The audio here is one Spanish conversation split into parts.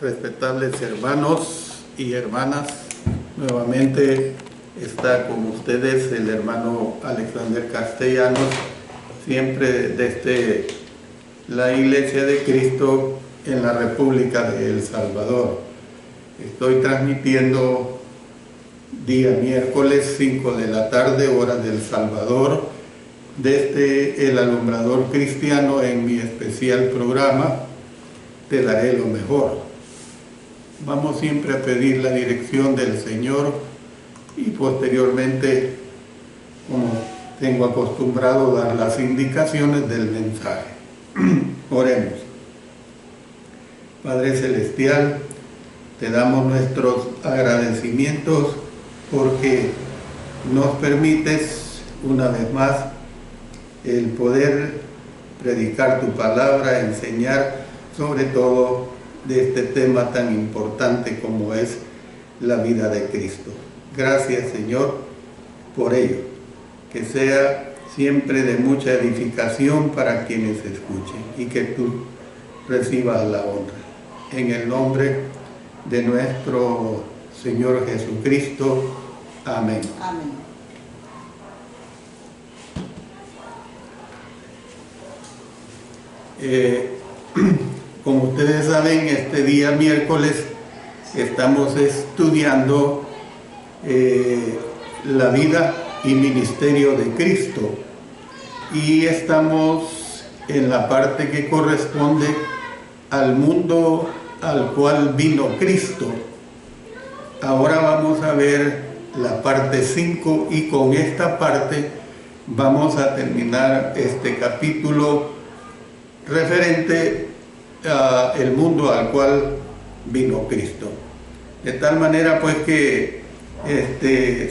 respetables hermanos y hermanas, nuevamente está con ustedes el hermano Alexander Castellanos, siempre desde la Iglesia de Cristo en la República de El Salvador. Estoy transmitiendo día miércoles 5 de la tarde, hora del Salvador, desde el Alumbrador Cristiano en mi especial programa Te daré lo mejor. Vamos siempre a pedir la dirección del Señor y posteriormente, como tengo acostumbrado, dar las indicaciones del mensaje. Oremos. Padre Celestial, te damos nuestros agradecimientos porque nos permites una vez más el poder predicar tu palabra, enseñar sobre todo de este tema tan importante como es la vida de Cristo. Gracias, Señor, por ello. Que sea siempre de mucha edificación para quienes escuchen y que tú recibas la honra. En el nombre de nuestro Señor Jesucristo. Amén. Amén. Como ustedes saben, este día miércoles estamos estudiando la vida y ministerio de Cristo y estamos en la parte que corresponde al mundo al cual vino Cristo. Ahora vamos a ver la parte 5 y con esta parte vamos a terminar este capítulo referente al mundo al cual vino Cristo. De tal manera pues que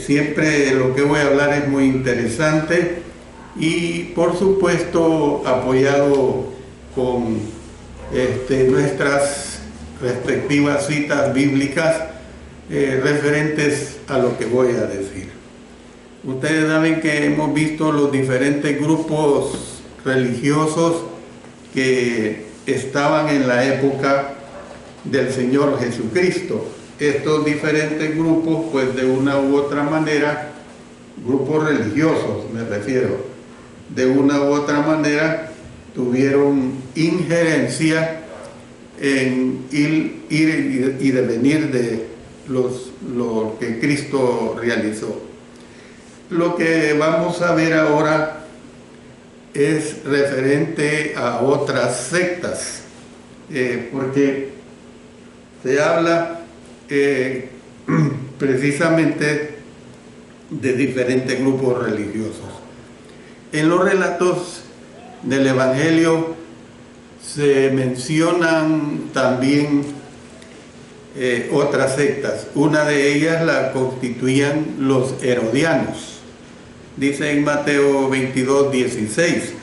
siempre lo que voy a hablar es muy interesante y por supuesto apoyado con nuestras respectivas citas bíblicas referentes a lo que voy a decir. Ustedes saben que hemos visto los diferentes grupos religiosos que estaban en la época del Señor Jesucristo. Estos diferentes grupos, pues de una u otra manera, grupos religiosos me refiero, de una u otra manera tuvieron injerencia en ir y devenir de lo que Cristo realizó. Lo que vamos a ver ahora es referente a otras sectas, porque se habla precisamente de diferentes grupos religiosos. En los relatos del Evangelio se mencionan también otras sectas. Una de ellas la constituían los herodianos. Dice en Mateo 22:16,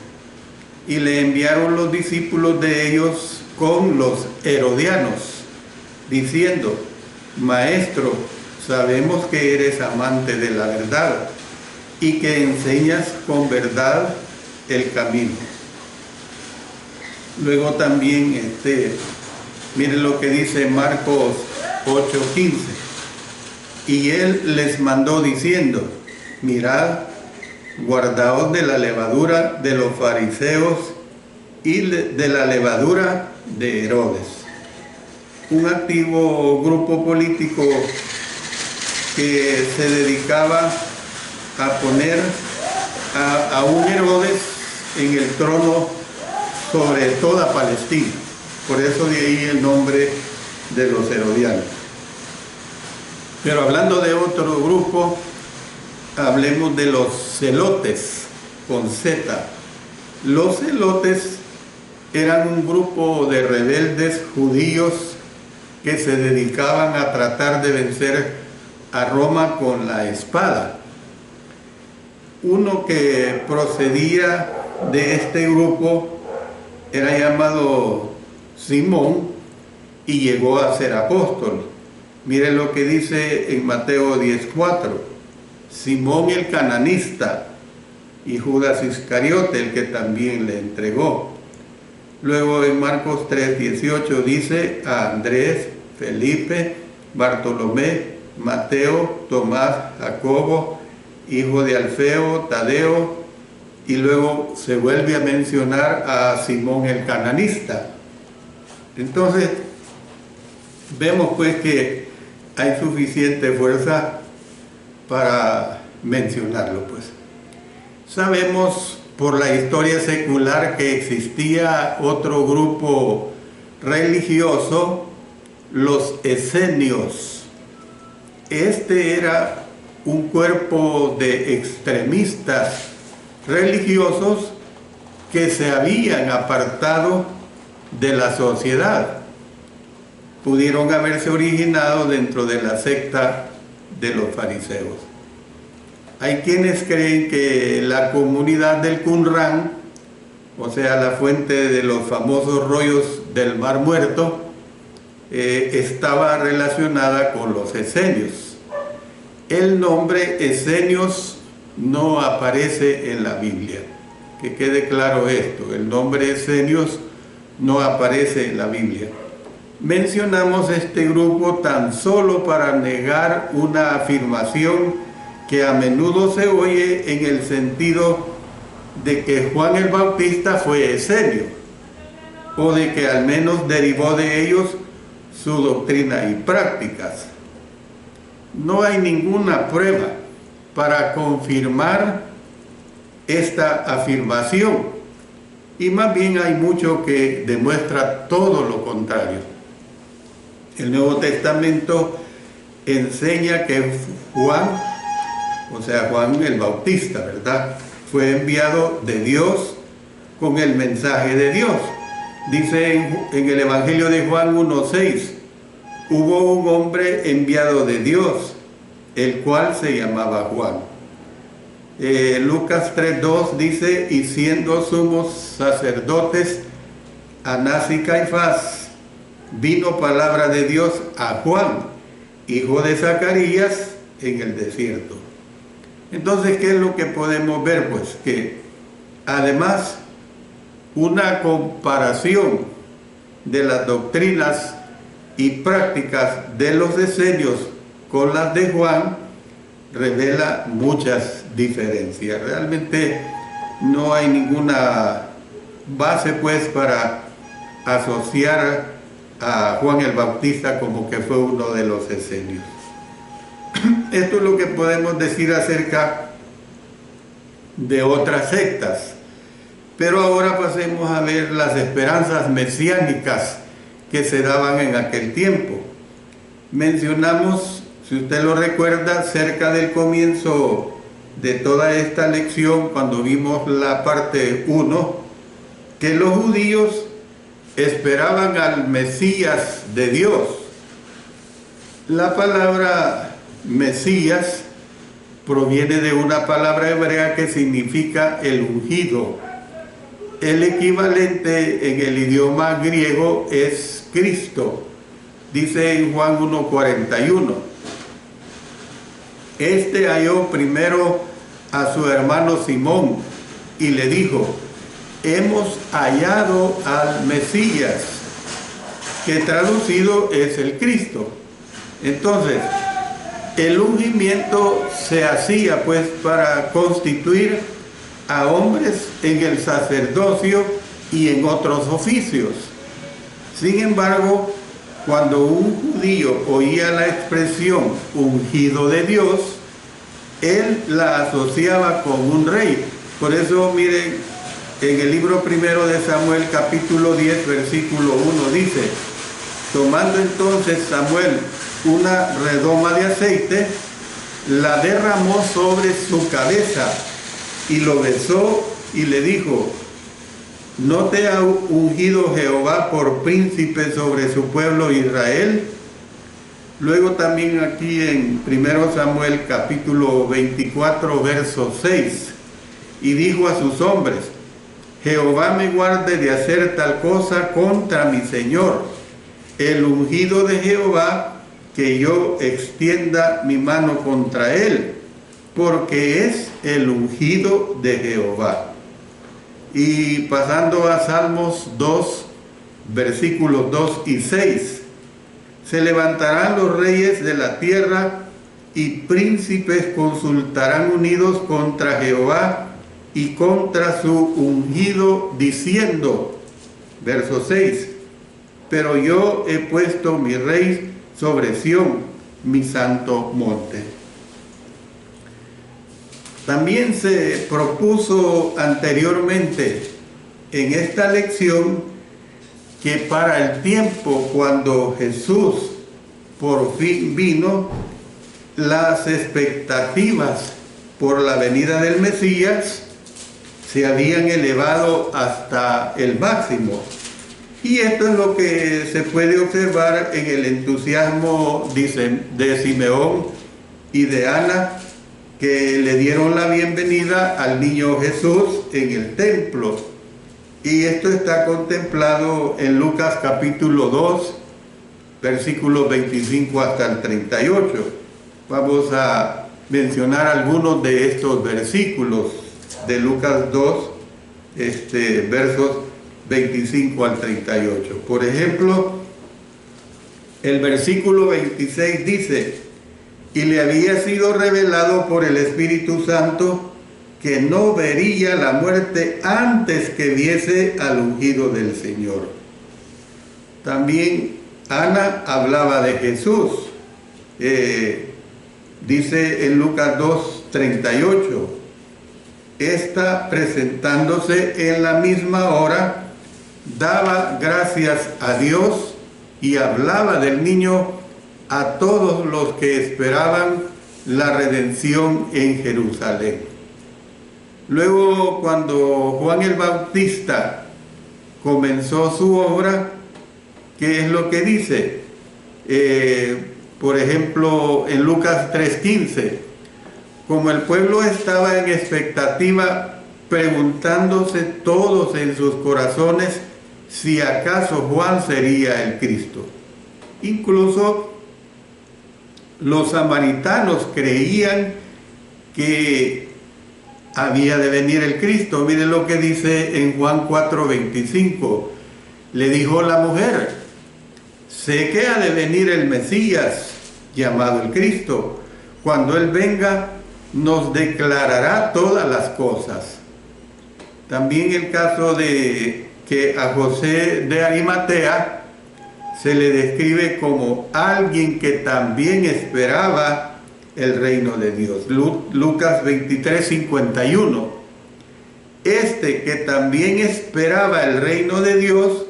y le enviaron los discípulos de ellos con los herodianos, diciendo: Maestro, sabemos que eres amante de la verdad y que enseñas con verdad el camino. Luego también, miren lo que dice Marcos 8:15, y él les mandó diciendo: mirad, guardaos de la levadura de los fariseos y de la levadura de Herodes. Un activo grupo político que se dedicaba a poner a un Herodes en el trono sobre toda Palestina. Por eso de ahí el nombre de los herodianos. Pero hablando de otro grupo, hablemos de los celotes, con Z. Los celotes eran un grupo de rebeldes judíos que se dedicaban a tratar de vencer a Roma con la espada. Uno que procedía de este grupo era llamado Simón y llegó a ser apóstol. Miren lo que dice en Mateo 10:4. Simón el cananista y Judas Iscariote, el que también le entregó. Luego en Marcos 3:18 dice a Andrés Felipe, Bartolomé, Mateo, Tomás, Jacobo, hijo de Alfeo, Tadeo, y luego se vuelve a mencionar a Simón el cananista. Entonces, vemos pues que hay suficiente fuerza para mencionarlo, pues. Sabemos por la historia secular que existía otro grupo religioso, los esenios. Este era un cuerpo de extremistas religiosos que se habían apartado de la sociedad. Pudieron haberse originado dentro de la secta de los fariseos. Hay quienes creen que la comunidad del Qumran, o sea, la fuente de los famosos rollos del Mar Muerto, estaba relacionada con los esenios. El nombre esenios no aparece en la Biblia. Que quede claro esto, el nombre esenios no aparece en la Biblia. Mencionamos este grupo tan solo para negar una afirmación que a menudo se oye en el sentido de que Juan el Bautista fue esenio, o de que al menos derivó de ellos su doctrina y prácticas. No hay ninguna prueba para confirmar esta afirmación, y más bien hay mucho que demuestra todo lo contrario. El Nuevo Testamento enseña que Juan, o sea, Juan el Bautista, ¿verdad?, fue enviado de Dios con el mensaje de Dios. Dice en el Evangelio de Juan 1:6, hubo un hombre enviado de Dios, el cual se llamaba Juan. Lucas 3:2 dice, y siendo sumos sacerdotes Anás y Caifás, vino palabra de Dios a Juan, hijo de Zacarías, en el desierto. Entonces, ¿qué es lo que podemos ver? Pues que además una comparación de las doctrinas y prácticas de los esenios con las de Juan revela muchas diferencias. Realmente no hay ninguna base pues para asociar a Juan el Bautista como que fue uno de los esenios. Esto es lo que podemos decir acerca de otras sectas. Pero ahora pasemos a ver las esperanzas mesiánicas que se daban en aquel tiempo. Mencionamos, si usted lo recuerda, cerca del comienzo de toda esta lección, cuando vimos la parte 1, que los judíos esperaban al Mesías de Dios. La palabra Mesías proviene de una palabra hebrea que significa el ungido. El equivalente en el idioma griego es Cristo. Dice en Juan 1:41, este halló primero a su hermano Simón y le dijo, hemos hallado al Mesías, que traducido es el Cristo. Entonces, el ungimiento se hacía pues para constituir a hombres en el sacerdocio y en otros oficios. Sin embargo, cuando un judío oía la expresión ungido de Dios, él la asociaba con un rey. Por eso miren, en el libro primero de Samuel, capítulo 10, versículo 1, dice, tomando entonces Samuel una redoma de aceite, la derramó sobre su cabeza y lo besó y le dijo, ¿no te ha ungido Jehová por príncipe sobre su pueblo Israel? Luego también aquí en 1 Samuel capítulo 24 verso 6, y dijo a sus hombres, Jehová me guarde de hacer tal cosa contra mi Señor, el ungido de Jehová, que yo extienda mi mano contra él, porque es el ungido de Jehová. Y pasando a Salmos 2, versículos 2 y 6, Se levantarán los reyes de la tierra y príncipes consultarán unidos contra Jehová y contra su ungido, diciendo, verso 6, pero yo he puesto mi rey sobre Sión, mi santo monte. También se propuso anteriormente en esta lección que para el tiempo cuando Jesús por fin vino, las expectativas por la venida del Mesías se habían elevado hasta el máximo. Y esto es lo que se puede observar en el entusiasmo de Simeón y de Ana, que le dieron la bienvenida al niño Jesús en el templo. Y esto está contemplado en Lucas capítulo 2, versículos 25 hasta el 38. Vamos a mencionar algunos de estos versículos de Lucas 2, versos 25 al 38. Por ejemplo, el versículo 26 dice, y le había sido revelado por el Espíritu Santo que no vería la muerte antes que viese al ungido del Señor. También Ana hablaba de Jesús. Dice en Lucas 2:38, esta presentándose en la misma hora, daba gracias a Dios y hablaba del niño a todos los que esperaban la redención en Jerusalén. Luego, cuando Juan el Bautista comenzó su obra, ¿qué es lo que dice? Por ejemplo, en Lucas 3:15, como el pueblo estaba en expectativa, preguntándose todos en sus corazones si acaso Juan sería el Cristo. Incluso los samaritanos creían que había de venir el Cristo. Miren lo que dice en Juan 4:25. Le dijo la mujer, sé que ha de venir el Mesías, llamado el Cristo. Cuando Él venga, nos declarará todas las cosas. También el caso de que a José de Arimatea se le describe como alguien que también esperaba el reino de Dios. Lucas 23:51. Este que también esperaba el reino de Dios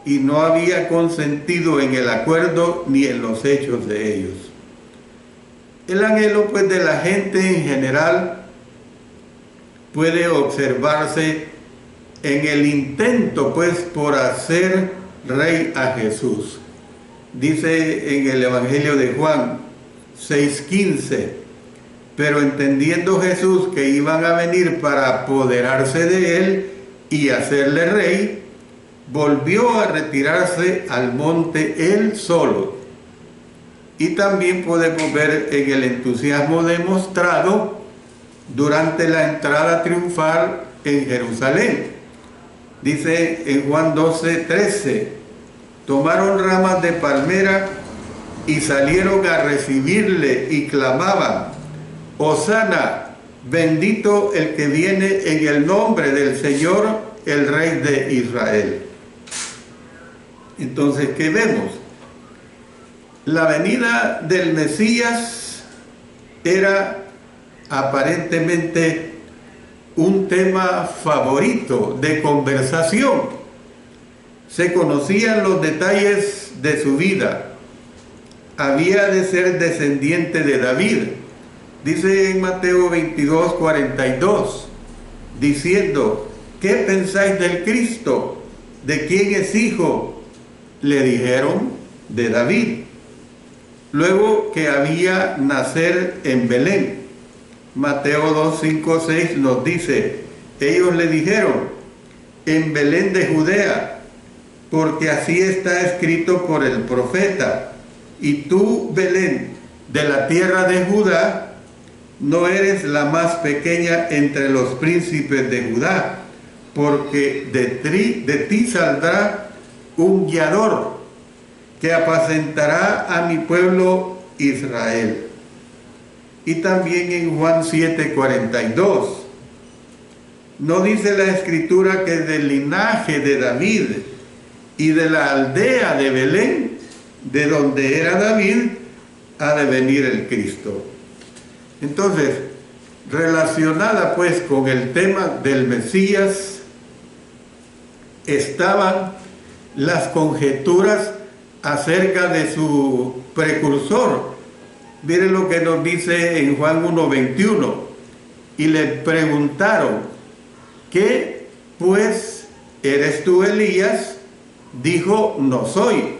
y no había consentido en el acuerdo ni en los hechos de ellos. El anhelo pues de la gente en general puede observarse en el intento pues por hacer rey a Jesús. Dice en el Evangelio de Juan 6:15, pero entendiendo Jesús que iban a venir para apoderarse de él y hacerle rey, volvió a retirarse al monte él solo. Y también podemos ver en el entusiasmo demostrado durante la entrada triunfal en Jerusalén. Dice en Juan 12:13, tomaron ramas de palmera y salieron a recibirle y clamaban, Hosana, bendito el que viene en el nombre del Señor, el Rey de Israel. Entonces, ¿qué vemos? La venida del Mesías era aparentemente un tema favorito de conversación. Se conocían los detalles de su vida. Había de ser descendiente de David. Dice en Mateo 22:42, diciendo, ¿qué pensáis del Cristo? ¿De quién es hijo? Le dijeron, de David. Luego que había nacer en Belén. Mateo 2:5-6 nos dice, ellos le dijeron, en Belén de Judea, porque así está escrito por el profeta, y tú, Belén, de la tierra de Judá, no eres la más pequeña entre los príncipes de Judá, porque de ti saldrá un guiador que apacentará a mi pueblo Israel. Y también en Juan 7:42, no dice la Escritura que del linaje de David y de la aldea de Belén, de donde era David, ha de venir el Cristo. Entonces, relacionada pues con el tema del Mesías, estaban las conjeturas acerca de su precursor. Miren lo que nos dice en Juan 1:21. Y le preguntaron, ¿qué pues? ¿Eres tú Elías? Dijo, no soy.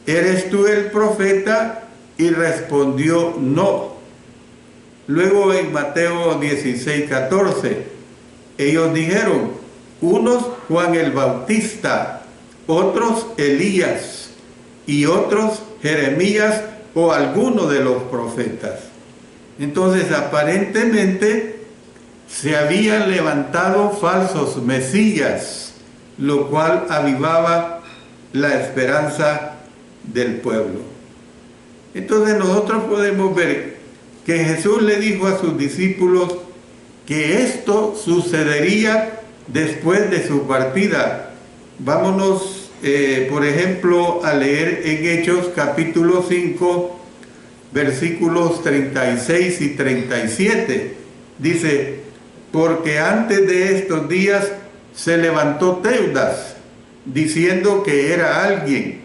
¿Eres tú el profeta? Y respondió, no. Luego en Mateo 16:14, ellos dijeron, unos Juan el Bautista, otros Elías, y otros Jeremías o alguno de los profetas. Entonces, aparentemente, se habían levantado falsos mesías, lo cual avivaba la esperanza del pueblo. Entonces, nosotros podemos ver que Jesús le dijo a sus discípulos que esto sucedería después de su partida. Vámonos, por ejemplo, a leer en Hechos capítulo 5, versículos 36 y 37. Dice, porque antes de estos días se levantó Teudas, diciendo que era alguien.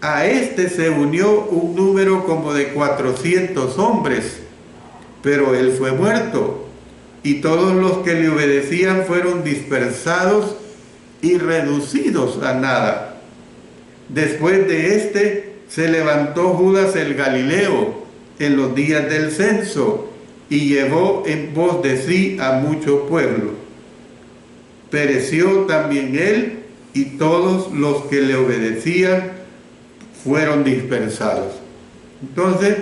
A este se unió un número como de 400 hombres, pero él fue muerto, y todos los que le obedecían fueron dispersados y reducidos a nada. Después de este se levantó Judas el Galileo en los días del censo y llevó en pos de sí a mucho pueblo. Pereció también él y todos los que le obedecían fueron dispersados. Entonces,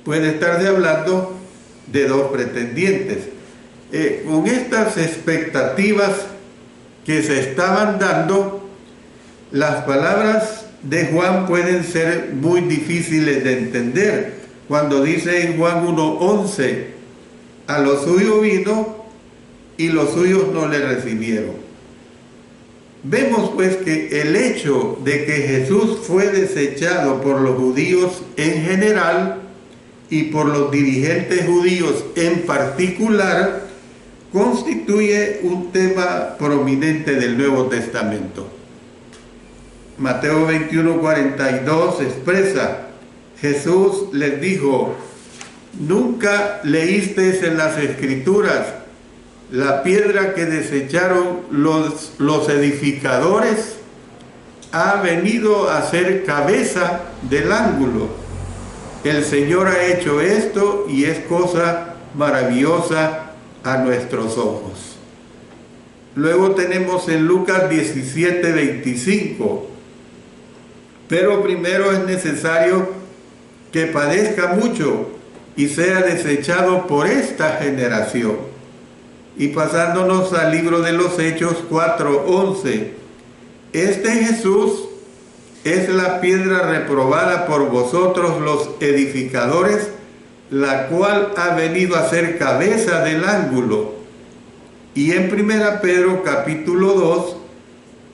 puede estarse hablando de dos pretendientes. Con estas expectativas que se estaban dando, las palabras de Juan pueden ser muy difíciles de entender. Cuando dice en Juan 1:11, a los suyos vino y los suyos no le recibieron. Vemos pues que el hecho de que Jesús fue desechado por los judíos en general y por los dirigentes judíos en particular, constituye un tema prominente del Nuevo Testamento. Mateo 21:42 expresa, Jesús les dijo, ¿nunca leísteis en las Escrituras la piedra que desecharon los edificadores ha venido a ser cabeza del ángulo? El Señor ha hecho esto y es cosa maravillosa a nuestros ojos. Luego tenemos en Lucas 17:25, pero primero es necesario que padezca mucho y sea desechado por esta generación. Y pasándonos al libro de los Hechos 4:11, este Jesús es la piedra reprobada por vosotros los edificadores, la cual ha venido a ser cabeza del ángulo. Y en 1 Pedro capítulo 2,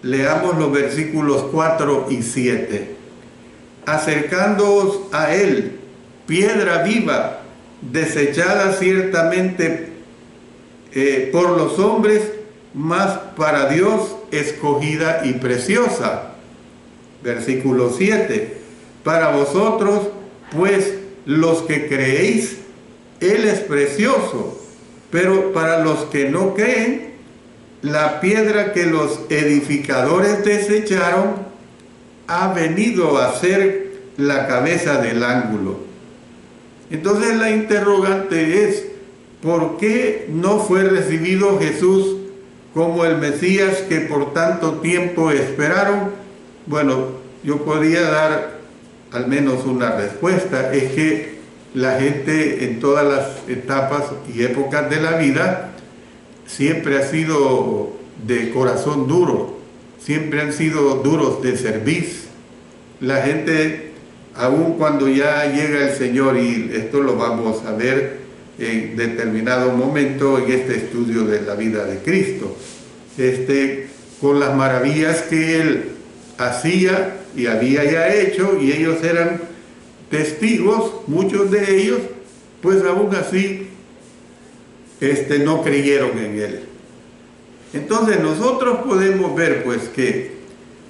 leamos los versículos 4 y 7. Acercándoos a él, piedra viva, desechada ciertamente por los hombres, mas para Dios escogida y preciosa. Versículo 7. Para vosotros, pues, los que creéis, Él es precioso, pero para los que no creen, la piedra que los edificadores desecharon ha venido a ser la cabeza del ángulo. Entonces la interrogante es, ¿por qué no fue recibido Jesús como el Mesías que por tanto tiempo esperaron? Bueno, yo podría dar al menos una respuesta. Es que la gente en todas las etapas y épocas de la vida siempre ha sido de corazón duro, siempre han sido duros de cerviz. la gente, aun cuando ya llega el Señor, y esto lo vamos a ver en determinado momento en este estudio de la vida de Cristo, con las maravillas que Él hacía y había ya hecho, y ellos eran testigos, muchos de ellos, pues aún así no creyeron en Él. Entonces nosotros podemos ver pues que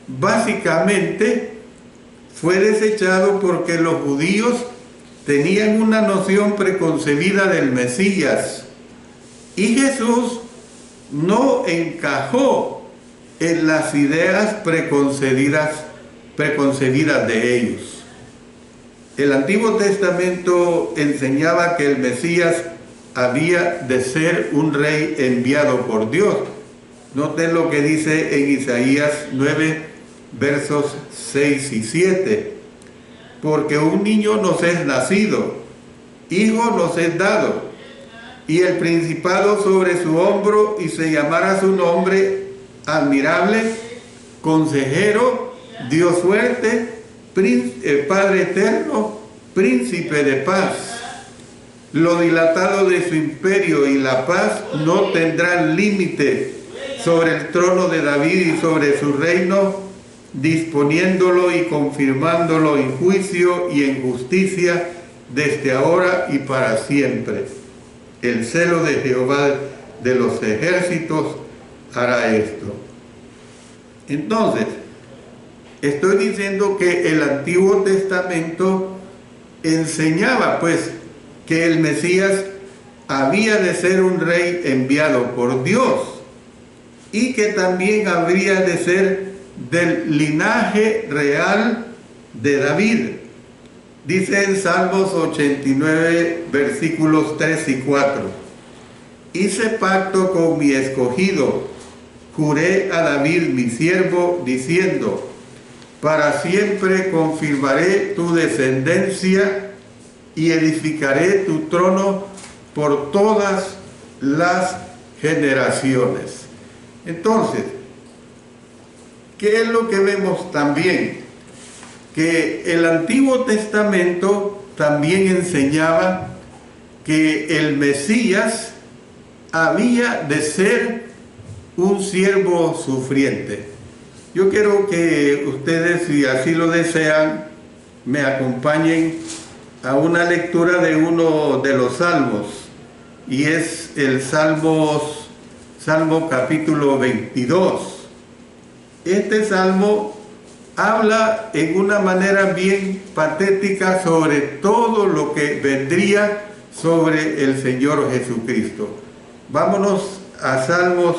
básicamente fue desechado porque los judíos tenían una noción preconcebida del Mesías, y Jesús no encajó en las ideas preconcebidas de ellos. El Antiguo Testamento enseñaba que el Mesías había de ser un rey enviado por Dios. Noten lo que dice en Isaías 9, versos 6 y 7. Porque un niño nos es nacido, hijo nos es dado, y el principado sobre su hombro, y se llamará su nombre admirable, consejero, Dios fuerte, Padre eterno, príncipe de paz. Lo dilatado de su imperio y la paz no tendrán límite sobre el trono de David y sobre su reino, disponiéndolo y confirmándolo en juicio y en justicia desde ahora y para siempre. El celo de Jehová de los ejércitos hará esto. Entonces, estoy diciendo que el Antiguo Testamento enseñaba pues que el Mesías había de ser un rey enviado por Dios, y que también habría de ser del linaje real de David. Dice en Salmos 89, versículos 3 y 4: hice pacto con mi escogido, juré a David mi siervo, diciendo: para siempre confirmaré tu descendencia y edificaré tu trono por todas las generaciones. Entonces, ¿qué es lo que vemos también? Que el Antiguo Testamento también enseñaba que el Mesías había de ser un siervo sufriente. Yo quiero que ustedes, si así lo desean, me acompañen a una lectura de uno de los salmos, y es el Salmo capítulo 22. Este salmo habla en una manera bien patética sobre todo lo que vendría sobre el Señor Jesucristo. Vámonos a Salmos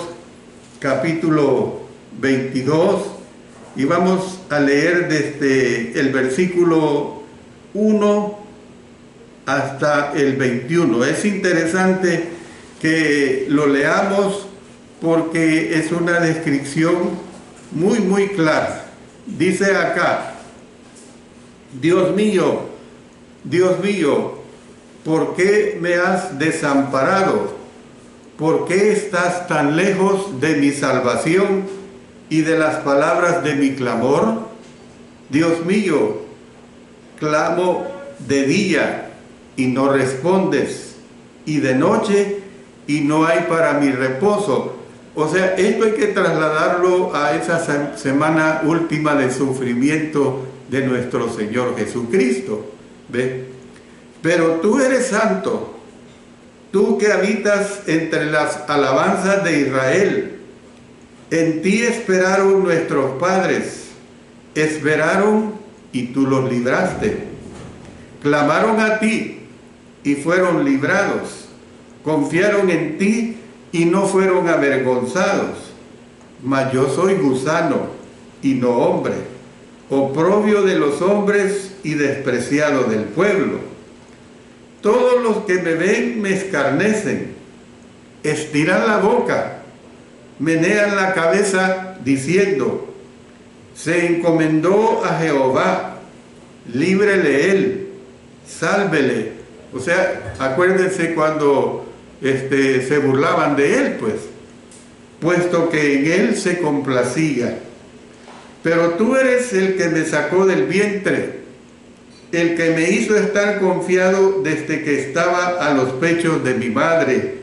capítulo 22 y vamos a leer desde el versículo 1 hasta el 21. Es interesante que lo leamos porque es una descripción muy clara. Dice acá: Dios mío, ¿por qué me has desamparado? ¿Por qué estás tan lejos de mi salvación y de las palabras de mi clamor? Dios mío, clamo de día y no respondes, y de noche y no hay para mi reposo. O sea, esto hay que trasladarlo a esa semana última de sufrimiento de nuestro Señor Jesucristo. ¿Ve? Pero tú eres santo, tú que habitas entre las alabanzas de Israel. En ti esperaron nuestros padres, esperaron y tú los libraste. Clamaron a ti y fueron librados, confiaron en ti y no fueron avergonzados. Mas yo soy gusano y no hombre, oprobio de los hombres y despreciado del pueblo. Todos los que me ven me escarnecen, estiran la boca, menean la cabeza diciendo: se encomendó a Jehová, líbrele él, sálvele. O sea, acuérdense cuando se burlaban de él, pues, puesto que en él se complacía. Pero tú eres el que me sacó del vientre, el que me hizo estar confiado desde que estaba a los pechos de mi madre.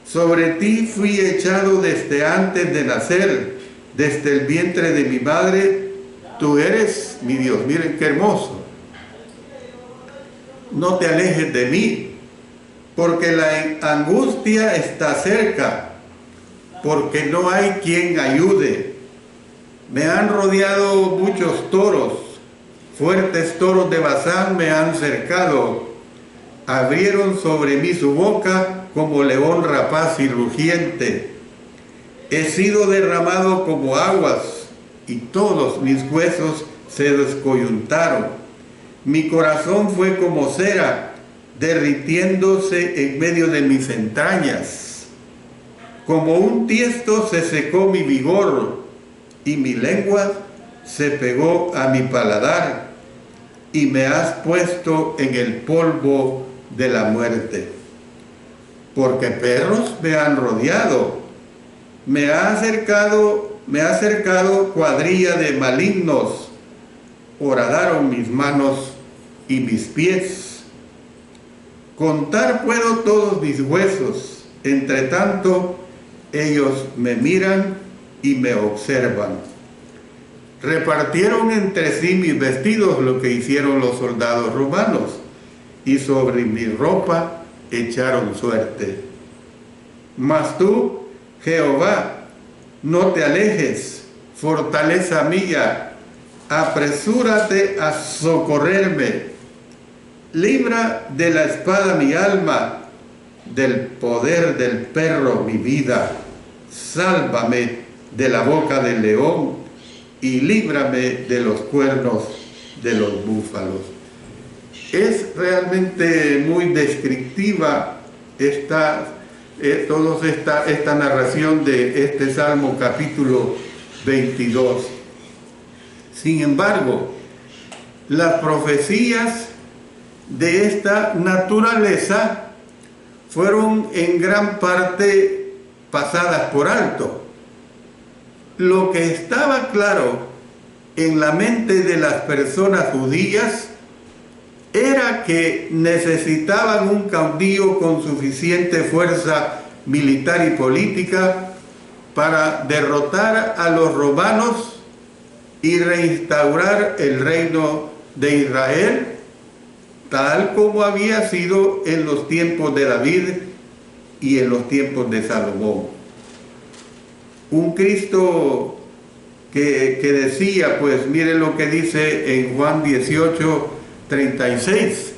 Sobre ti fui echado desde antes de nacer, desde el vientre de mi madre. Tú eres mi Dios. Miren qué hermoso. No te alejes de mí, porque la angustia está cerca, porque no hay quien ayude. Me han rodeado muchos toros, fuertes toros de Basán me han cercado. Abrieron sobre mí su boca como león rapaz y rugiente. He sido derramado como aguas y todos mis huesos se descoyuntaron. Mi corazón fue como cera, derritiéndose en medio de mis entrañas. Como un tiesto se secó mi vigor y mi lengua se pegó a mi paladar, y me has puesto en el polvo de la muerte. Porque perros me han rodeado, me ha cercado cuadrilla de malignos, horadaron mis manos y mis pies. Contar puedo todos mis huesos, entre tanto ellos me miran y me observan. Repartieron entre sí mis vestidos, lo que hicieron los soldados romanos, y sobre mi ropa echaron suerte. Mas tú, Jehová, no te alejes, fortaleza mía, apresúrate a socorrerme. Libra de la espada mi alma, del poder del perro mi vida. Sálvame de la boca del león y líbrame de los cuernos de los búfalos. Es realmente muy descriptiva esta narración de este Salmo capítulo 22. Sin embargo, las profecías de esta naturaleza fueron en gran parte pasadas por alto. Lo que estaba claro en la mente de las personas judías era que necesitaban un caudillo con suficiente fuerza militar y política para derrotar a los romanos y reinstaurar el reino de Israel, tal como había sido en los tiempos de David y en los tiempos de Salomón. Un Cristo que decía, pues miren lo que dice en Juan 18:36.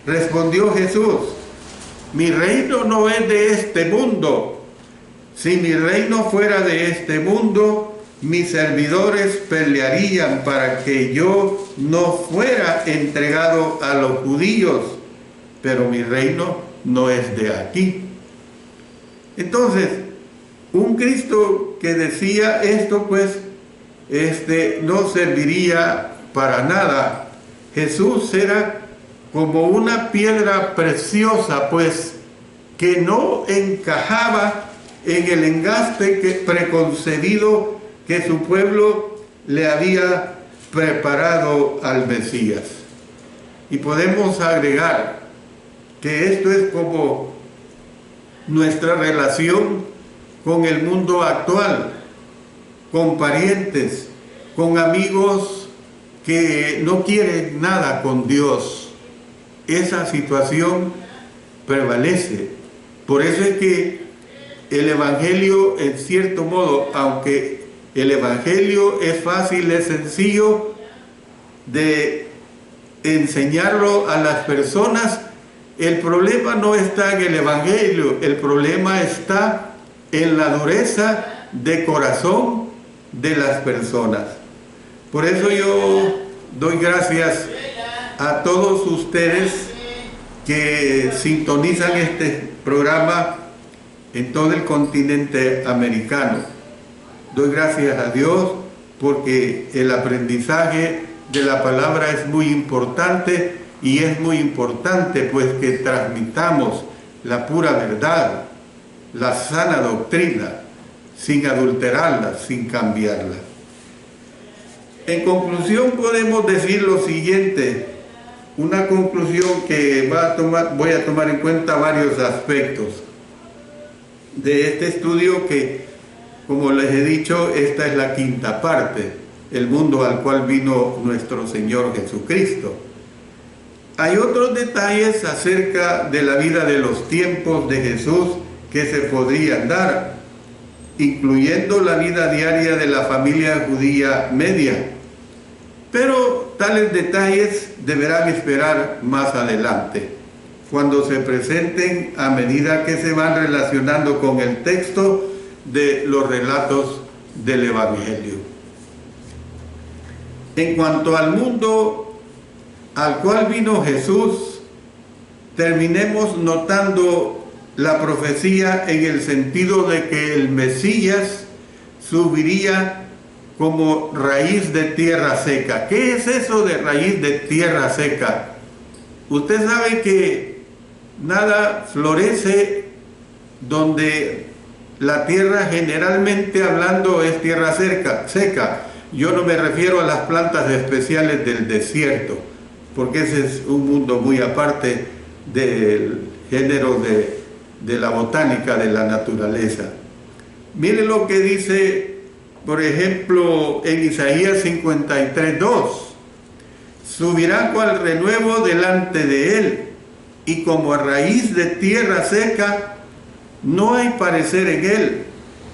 Respondió Jesús: mi reino no es de este mundo. Si mi reino fuera de este mundo, mis servidores pelearían para que yo no fuera entregado a los judíos, pero mi reino no es de aquí. Entonces, un Cristo que decía esto, pues, no serviría para nada. Jesús era como una piedra preciosa, pues, que no encajaba en el engaste preconcebido que su pueblo le había preparado al Mesías. Y podemos agregar que esto es como nuestra relación con el mundo actual, con parientes, con amigos que no quieren nada con Dios. Esa situación prevalece. Por eso es que el Evangelio, en cierto modo, aunque el Evangelio es fácil, es sencillo de enseñarlo a las personas, el problema no está en el Evangelio, el problema está en la dureza de corazón de las personas. Por eso yo doy gracias a todos ustedes que sintonizan este programa en todo el continente americano. Doy gracias a Dios porque el aprendizaje de la palabra es muy importante, y es muy importante pues que transmitamos la pura verdad, la sana doctrina, sin adulterarla, sin cambiarla. En conclusión podemos decir lo siguiente, una conclusión que voy a tomar en cuenta varios aspectos de este estudio que, como les he dicho, esta es la quinta parte, el mundo al cual vino nuestro Señor Jesucristo. Hay otros detalles acerca de la vida de los tiempos de Jesús que se podrían dar, incluyendo la vida diaria de la familia judía media. Pero tales detalles deberán esperar más adelante, cuando se presenten a medida que se van relacionando con el texto de los relatos del Evangelio. En cuanto al mundo al cual vino Jesús, terminemos notando la profecía en el sentido de que el Mesías subiría como raíz de tierra seca. ¿Qué es eso de raíz de tierra seca? Usted sabe que nada florece donde la tierra, generalmente hablando, es tierra seca. Yo no me refiero a las plantas especiales del desierto, porque ese es un mundo muy aparte del género de la botánica, de la naturaleza. Mire lo que dice, por ejemplo, en Isaías 53:2. Subirá cual renuevo delante de él, y como a raíz de tierra seca, no hay parecer en él,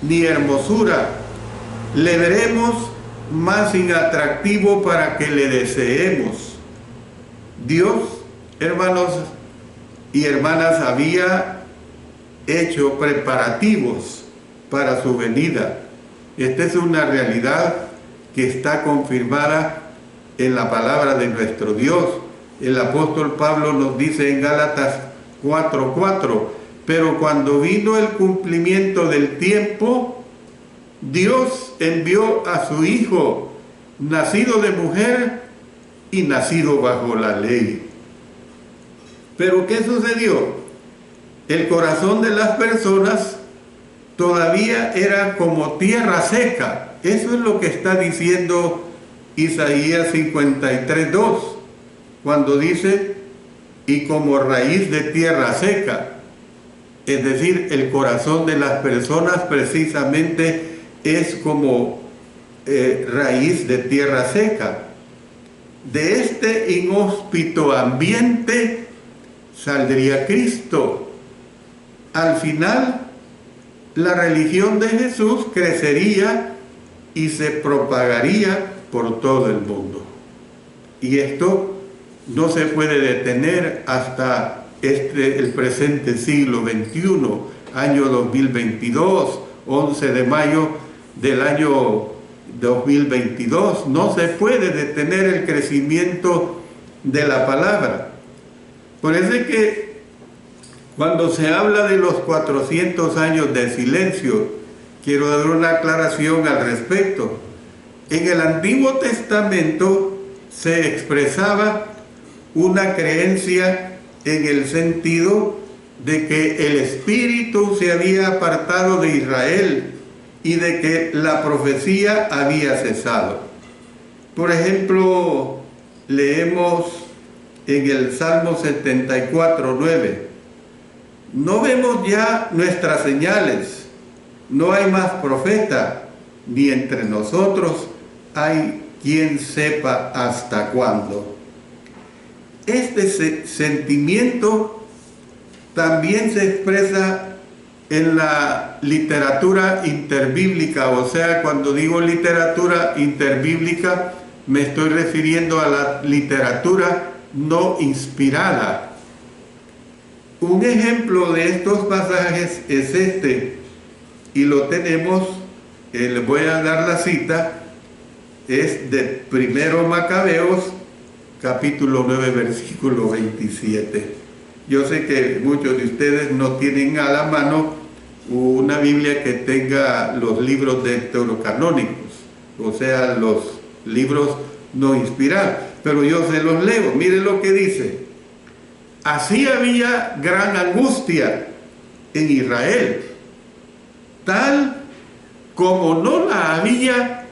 ni hermosura. Le veremos más inatractivo para que le deseemos. Dios, hermanos y hermanas, había hecho preparativos para su venida. Esta es una realidad que está confirmada en la palabra de nuestro Dios. El apóstol Pablo nos dice en Gálatas 4:4, pero cuando vino el cumplimiento del tiempo, Dios envió a su Hijo, nacido de mujer y nacido bajo la ley. Pero ¿qué sucedió? El corazón de las personas todavía era como tierra seca. Eso es lo que está diciendo Isaías 53:2, cuando dice, y como raíz de tierra seca. Es decir, el corazón de las personas precisamente es como raíz de tierra seca. De este inhóspito ambiente saldría Cristo. Al final, la religión de Jesús crecería y se propagaría por todo el mundo. Y esto no se puede detener hasta el presente siglo XXI, año 2022, 11 de mayo del año 2022. No se puede detener el crecimiento de la palabra. Por eso es que cuando se habla de los 400 años de silencio, quiero dar una aclaración al respecto. En el Antiguo Testamento se expresaba una creencia en el sentido de que el Espíritu se había apartado de Israel y de que la profecía había cesado. Por ejemplo, leemos en el Salmo 74:9, no vemos ya nuestras señales, no hay más profeta, ni entre nosotros hay quien sepa hasta cuándo. Este sentimiento también se expresa en la literatura interbíblica, o sea, cuando digo literatura interbíblica, me estoy refiriendo a la literatura no inspirada. Un ejemplo de estos pasajes es este, y lo tenemos, les voy a dar la cita, es de 1 Macabeos, capítulo 9, versículo 27. Yo sé que muchos de ustedes no tienen a la mano una Biblia que tenga los libros deuterocanónicos, o sea, los libros no inspirados, pero yo se los leo. Miren lo que dice: así había gran angustia en Israel, tal como no la había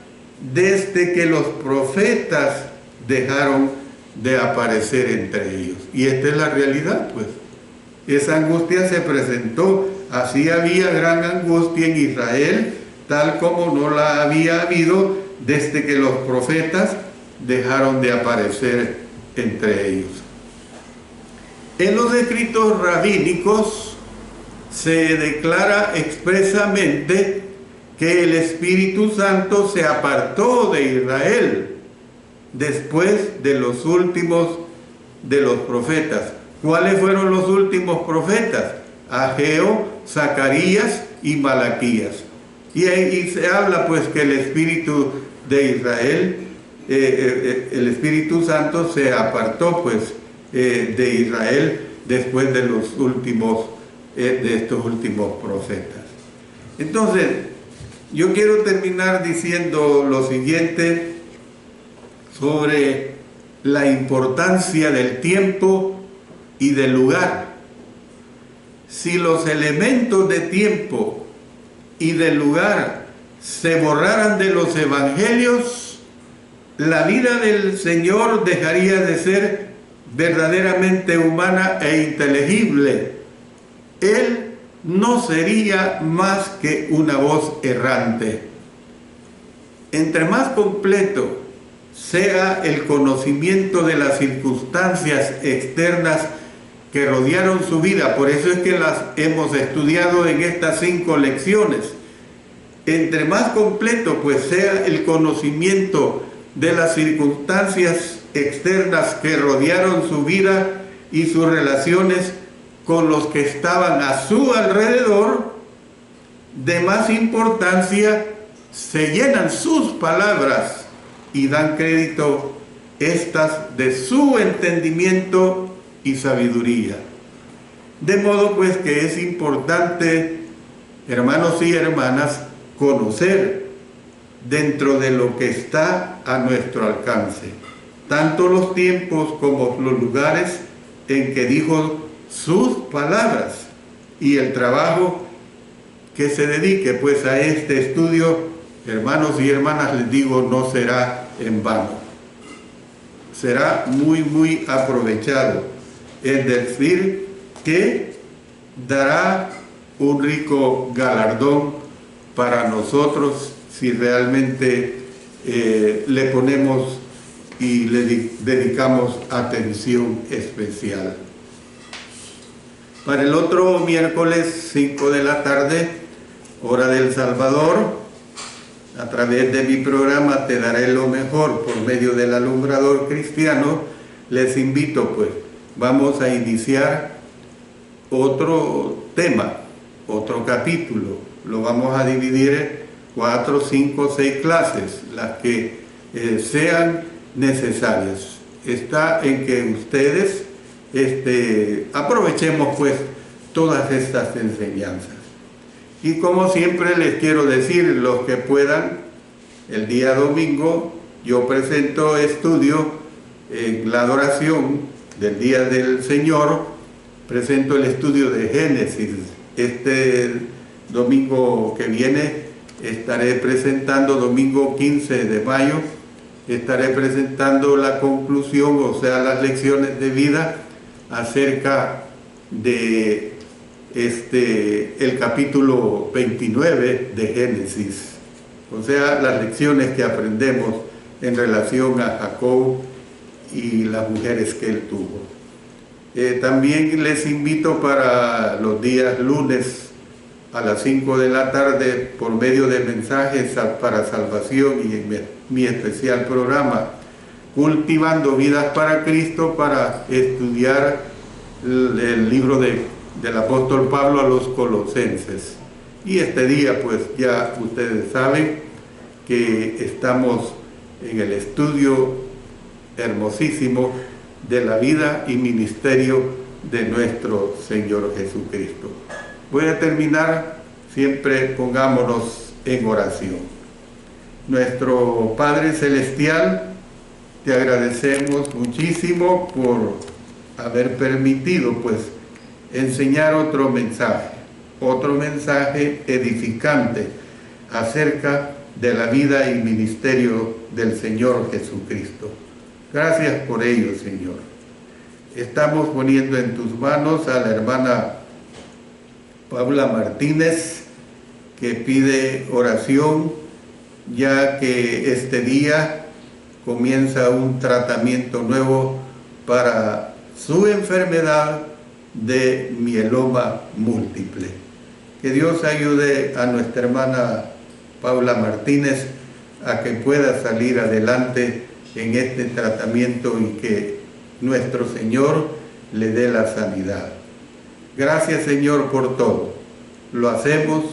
desde que los profetas dejaron de aparecer entre ellos. Y esta es la realidad, pues. Esa angustia se presentó. Así había gran angustia en Israel, tal como no la había habido desde que los profetas dejaron de aparecer entre ellos. En los escritos rabínicos se declara expresamente que el Espíritu Santo se apartó de Israel después de los últimos de los profetas. ¿Cuáles fueron los últimos profetas? Ageo, Zacarías y Malaquías. Y se habla pues que el Espíritu de Israel, el Espíritu Santo se apartó pues de Israel después de los últimos, de estos últimos profetas. Entonces, yo quiero terminar diciendo lo siguiente sobre la importancia del tiempo y del lugar. Si los elementos de tiempo y del lugar se borraran de los evangelios, la vida del Señor dejaría de ser verdaderamente humana e inteligible. Él no sería más que una voz errante. Entre más completo sea el conocimiento de las circunstancias externas que rodearon su vida, por eso es que las hemos estudiado en estas 5 lecciones. Entre más completo pues sea el conocimiento de las circunstancias externas que rodearon su vida y sus relaciones con los que estaban a su alrededor, de más importancia se llenan sus palabras y dan crédito estas de su entendimiento y sabiduría. De modo pues que es importante, hermanos y hermanas, conocer dentro de lo que está a nuestro alcance, tanto los tiempos como los lugares en que dijo sus palabras, y el trabajo que se dedique pues a este estudio, hermanos y hermanas, les digo, no será en vano. Será muy aprovechado. Es decir, que dará un rico galardón para nosotros si realmente le ponemos y le dedicamos atención especial. Para el otro miércoles 5 de la tarde, hora del Salvador, a través de mi programa Te Daré lo Mejor por medio del alumbrador cristiano, les invito pues, vamos a iniciar otro tema, otro capítulo. Lo vamos a dividir en 4, 5, 6 clases, las que sean necesarias. Está en que ustedes aprovechemos pues todas estas enseñanzas. Y como siempre les quiero decir, los que puedan, el día domingo yo presento estudio en la adoración del Día del Señor, presento el estudio de Génesis. Este domingo que viene estaré presentando, domingo 15 de mayo, estaré presentando la conclusión, o sea, las lecciones de vida acerca de el capítulo 29 de Génesis, o sea, las lecciones que aprendemos en relación a Jacob y las mujeres que él tuvo. También les invito para los días lunes a las 5 de la tarde, por medio de mensajes para salvación y en mi especial programa Cultivando Vidas para Cristo, para estudiar el libro del apóstol Pablo a los Colosenses. Y este día pues ya ustedes saben que estamos en el estudio hermosísimo de la vida y ministerio de nuestro Señor Jesucristo. Voy a terminar, siempre pongámonos en oración. Nuestro Padre Celestial, te agradecemos muchísimo por haber permitido pues enseñar otro mensaje edificante acerca de la vida y ministerio del Señor Jesucristo. Gracias por ello, Señor. Estamos poniendo en tus manos a la hermana Paula Martínez, que pide oración, ya que este día comienza un tratamiento nuevo para su enfermedad de mieloma múltiple. Que Dios ayude a nuestra hermana Paula Martínez a que pueda salir adelante en este tratamiento y que nuestro Señor le dé la sanidad. Gracias, Señor, por todo. Lo hacemos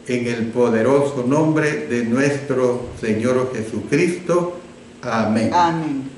en el poderoso nombre de nuestro Señor Jesucristo. Amén. Amén.